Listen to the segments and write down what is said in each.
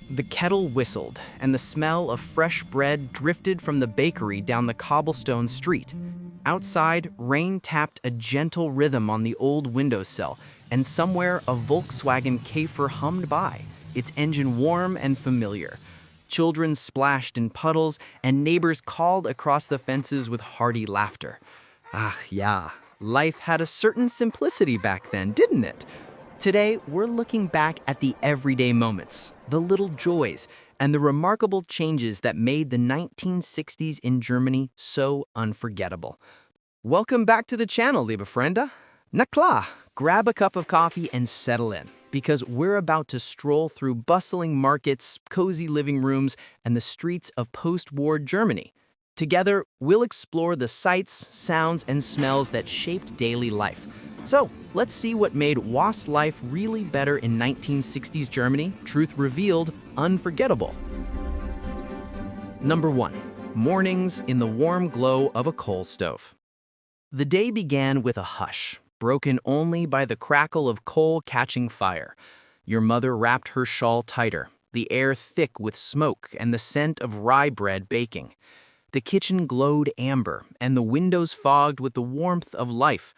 The kettle whistled, and the smell of fresh bread drifted from the bakery down the cobblestone street. Outside, rain tapped a gentle rhythm on the old windowsill, and somewhere a Volkswagen Käfer hummed by, its engine warm and familiar. Children splashed in puddles, and neighbors called across the fences with hearty laughter. Ah, yeah, life had a certain simplicity back then, didn't it? Today, we're looking back at the everyday moments, the little joys, and the remarkable changes that made the 1960s in Germany so unforgettable. Welcome back to the channel, liebe Freunde. Na klar, grab a cup of coffee and settle in, because we're about to stroll through bustling markets, cozy living rooms, and the streets of post-war Germany. Together, we'll explore the sights, sounds, and smells that shaped daily life. So, let's see what made Was life really better in 1960s Germany, truth revealed, unforgettable. Number 1. Mornings in the warm glow of a coal stove. The day began with a hush, broken only by the crackle of coal catching fire. Your mother wrapped her shawl tighter, the air thick with smoke and the scent of rye bread baking. The kitchen glowed amber, and the windows fogged with the warmth of life.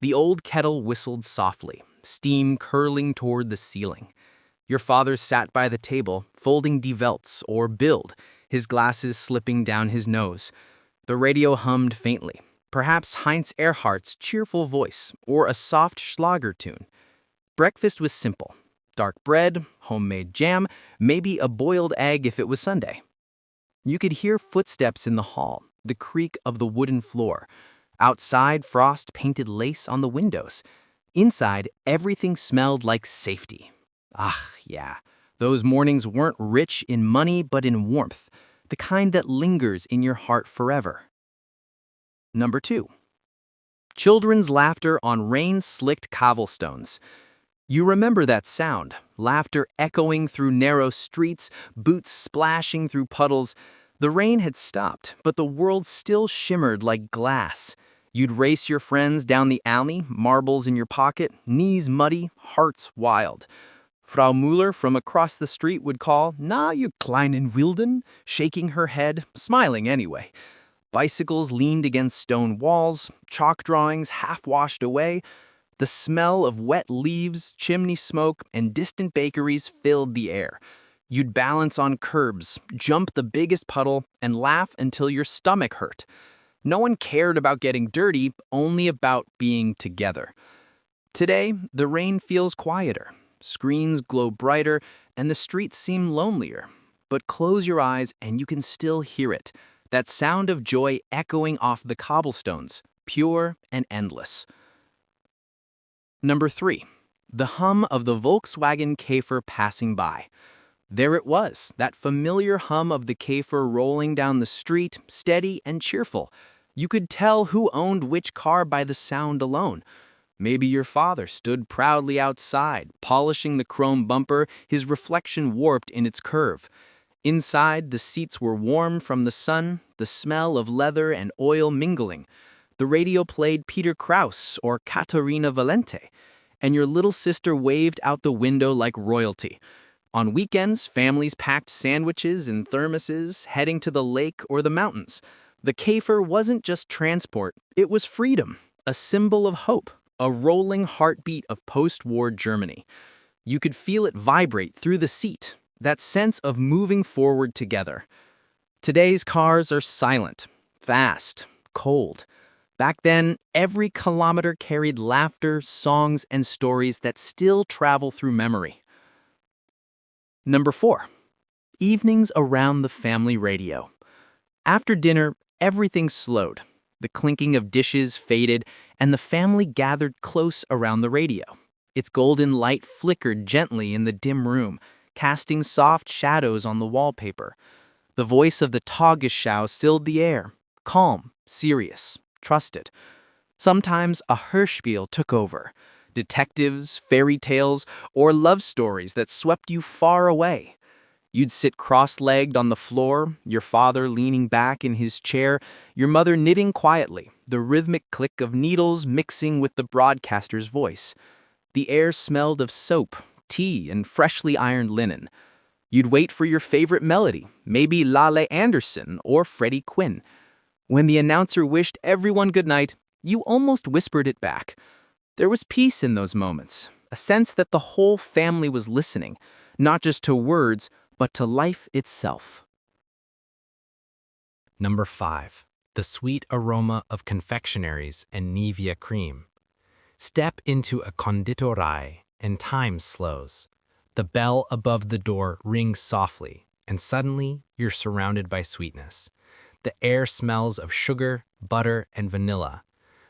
The old kettle whistled softly, steam curling toward the ceiling. Your father sat by the table, folding Die Welts or Bild, his glasses slipping down his nose. The radio hummed faintly, perhaps Heinz Erhardt's cheerful voice or a soft Schlager tune. Breakfast was simple: dark bread, homemade jam, maybe a boiled egg if it was Sunday. You could hear footsteps in the hall, the creak of the wooden floor. Outside, frost painted lace on the windows. Inside, everything smelled like safety. Ah, yeah, those mornings weren't rich in money but in warmth, the kind that lingers in your heart forever. Number 2. Children's laughter on rain-slicked cobblestones. You remember that sound, laughter echoing through narrow streets, boots splashing through puddles. The rain had stopped, but the world still shimmered like glass. You'd race your friends down the alley, marbles in your pocket, knees muddy, hearts wild. Frau Müller from across the street would call, "Na, you kleinen Wilden," shaking her head, smiling anyway. Bicycles leaned against stone walls, chalk drawings half washed away. The smell of wet leaves, chimney smoke, and distant bakeries filled the air. You'd balance on curbs, jump the biggest puddle, and laugh until your stomach hurt. No one cared about getting dirty, only about being together. Today, the rain feels quieter, screens glow brighter, and the streets seem lonelier. But close your eyes and you can still hear it, that sound of joy echoing off the cobblestones, pure and endless. Number 3. The hum of the Volkswagen Käfer passing by. There it was, that familiar hum of the Käfer rolling down the street, steady and cheerful. You could tell who owned which car by the sound alone. Maybe your father stood proudly outside, polishing the chrome bumper, his reflection warped in its curve. Inside, the seats were warm from the sun, the smell of leather and oil mingling. The radio played Peter Kraus or Katharina Valente, and your little sister waved out the window like royalty. On weekends, families packed sandwiches in thermoses, heading to the lake or the mountains. The Käfer wasn't just transport, it was freedom, a symbol of hope, a rolling heartbeat of post-war Germany. You could feel it vibrate through the seat, that sense of moving forward together. Today's cars are silent, fast, cold. Back then, every kilometer carried laughter, songs, and stories that still travel through memory. Number 4. Evenings around the family radio. After dinner, everything slowed. The clinking of dishes faded, and the family gathered close around the radio. Its golden light flickered gently in the dim room, casting soft shadows on the wallpaper. The voice of the Tagesschau filled the air, calm, serious, trusted. Sometimes a Hörspiel took over. Detectives, fairy tales, or love stories that swept you far away. You'd sit cross-legged on the floor, your father leaning back in his chair, your mother knitting quietly, the rhythmic click of needles mixing with the broadcaster's voice. The air smelled of soap, tea, and freshly ironed linen. You'd wait for your favorite melody, maybe Lale Anderson or Freddie Quinn. When the announcer wished everyone good night, you almost whispered it back. There was peace in those moments, a sense that the whole family was listening, not just to words, but to life itself. Number 5. The sweet aroma of confectionaries and Nivea cream. Step into a konditorei and time slows. The bell above the door rings softly, and suddenly you're surrounded by sweetness. The air smells of sugar, butter, and vanilla.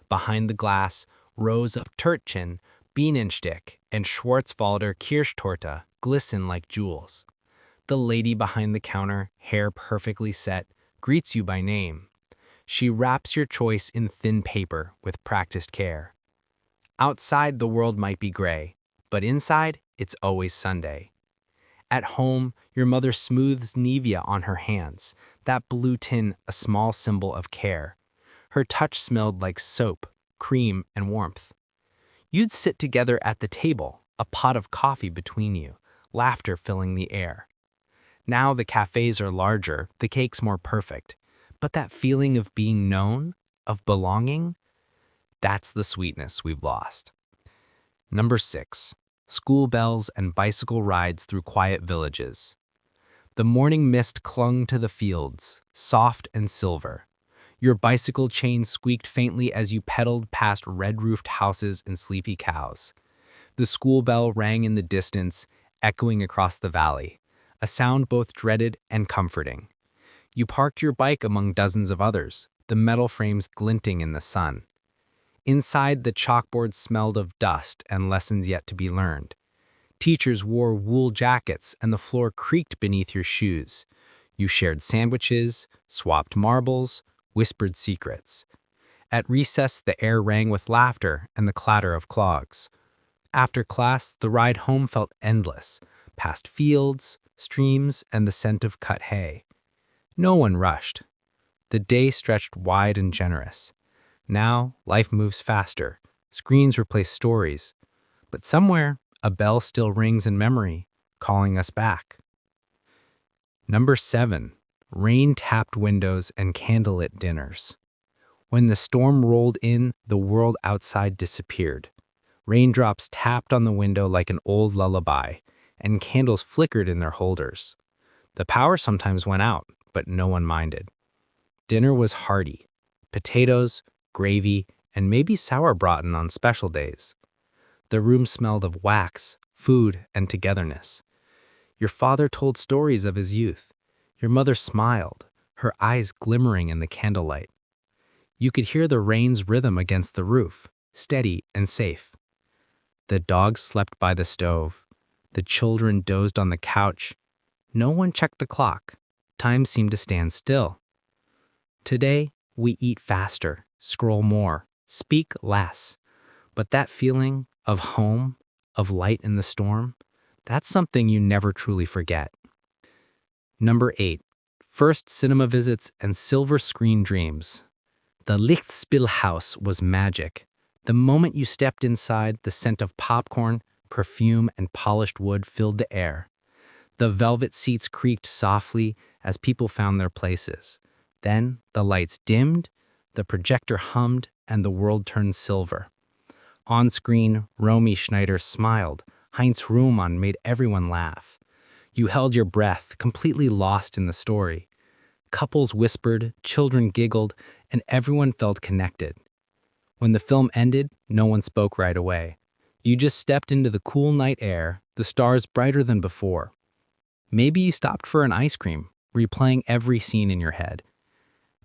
Behind the glass, rows of Törtchen, Bienenstich, and Schwarzwälder Kirschtorte glisten like jewels. The lady behind the counter, hair perfectly set, greets you by name. She wraps your choice in thin paper with practiced care. Outside, the world might be gray, but inside, it's always Sunday. At home, your mother smooths Nivea on her hands, that blue tin a small symbol of care. Her touch smelled like soap, cream, and warmth. You'd sit together at the table, a pot of coffee between you, laughter filling the air. Now the cafes are larger, the cakes more perfect, but that feeling of being known, of belonging, that's the sweetness we've lost. Number 6. School bells and bicycle rides through quiet villages. The morning mist clung to the fields, soft and silver. Your bicycle chain squeaked faintly as you pedaled past red-roofed houses and sleepy cows. The school bell rang in the distance, echoing across the valley, a sound both dreaded and comforting. You parked your bike among dozens of others, the metal frames glinting in the sun. Inside, the chalkboard smelled of dust and lessons yet to be learned. Teachers wore wool jackets and the floor creaked beneath your shoes. You shared sandwiches, swapped marbles, whispered secrets. At recess, the air rang with laughter and the clatter of clogs. After class, the ride home felt endless, past fields, streams, and the scent of cut hay. No one rushed. The day stretched wide and generous. Now, life moves faster. Screens replace stories. But somewhere, a bell still rings in memory, calling us back. Number 7. Rain-tapped windows and candlelit dinners. When the storm rolled in, the world outside disappeared. Raindrops tapped on the window like an old lullaby, and candles flickered in their holders. The power sometimes went out, but no one minded. Dinner was hearty. Potatoes, gravy, and maybe sauerbraten on special days. The room smelled of wax, food, and togetherness. Your father told stories of his youth. Your mother smiled, her eyes glimmering in the candlelight. You could hear the rain's rhythm against the roof, steady and safe. The dogs slept by the stove. The children dozed on the couch. No one checked the clock. Time seemed to stand still. Today, we eat faster, scroll more, speak less. But that feeling of home, of light in the storm, that's something you never truly forget. Number 8. First cinema visits and silver screen dreams. The Lichtspielhaus was magic. The moment you stepped inside, the scent of popcorn, perfume, and polished wood filled the air. The velvet seats creaked softly as people found their places. Then the lights dimmed, the projector hummed, and the world turned silver. On screen, Romy Schneider smiled. Heinz Rühmann made everyone laugh. You held your breath, completely lost in the story. Couples whispered, children giggled, and everyone felt connected. When the film ended, no one spoke right away. You just stepped into the cool night air, the stars brighter than before. Maybe you stopped for an ice cream, replaying every scene in your head.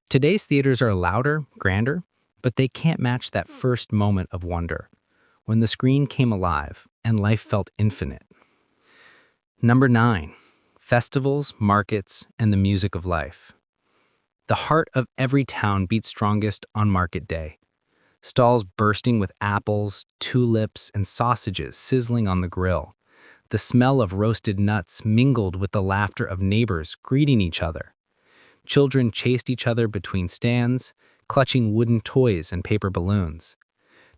Today's theaters are louder, grander, but they can't match that first moment of wonder, when the screen came alive and life felt infinite. Number 9. Festivals, markets, and the music of life. The heart of every town beats strongest on market day. Stalls bursting with apples, tulips, and sausages sizzling on the grill. The smell of roasted nuts mingled with the laughter of neighbors greeting each other. Children chased each other between stands, clutching wooden toys and paper balloons.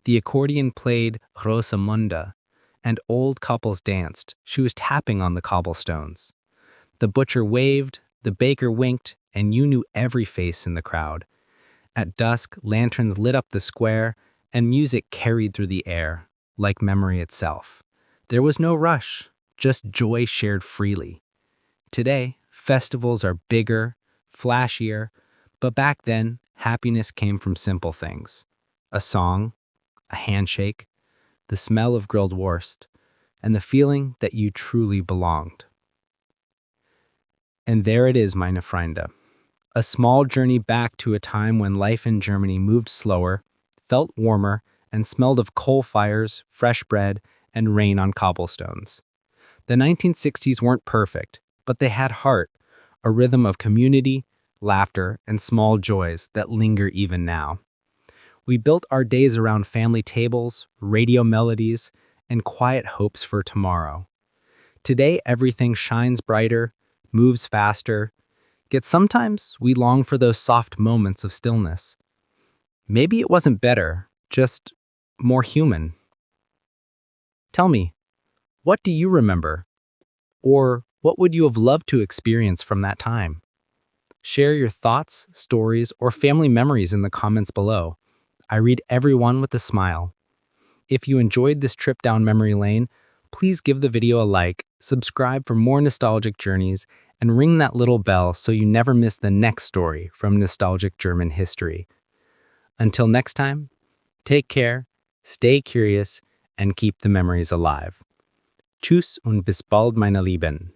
The accordion played Rosamunda, and old couples danced, shoes tapping on the cobblestones. The butcher waved, the baker winked, and you knew every face in the crowd. At dusk, lanterns lit up the square, and music carried through the air, like memory itself. There was no rush, just joy shared freely. Today, festivals are bigger, flashier, but back then, happiness came from simple things. A song, a handshake, the smell of grilled wurst, and the feeling that you truly belonged. And there it is, meine Freunde. A small journey back to a time when life in Germany moved slower, felt warmer, and smelled of coal fires, fresh bread, and rain on cobblestones. The 1960s weren't perfect, but they had heart, a rhythm of community, laughter, and small joys that linger even now. We built our days around family tables, radio melodies, and quiet hopes for tomorrow. Today, everything shines brighter, moves faster, yet sometimes we long for those soft moments of stillness. Maybe it wasn't better, just more human. Tell me, what do you remember? Or what would you have loved to experience from that time? Share your thoughts, stories, or family memories in the comments below. I read everyone with a smile. If you enjoyed this trip down memory lane, please give the video a like, subscribe for more nostalgic journeys, and ring that little bell so you never miss the next story from nostalgic German history. Until next time, take care, stay curious, and keep the memories alive. Tschüss und bis bald, meine Lieben.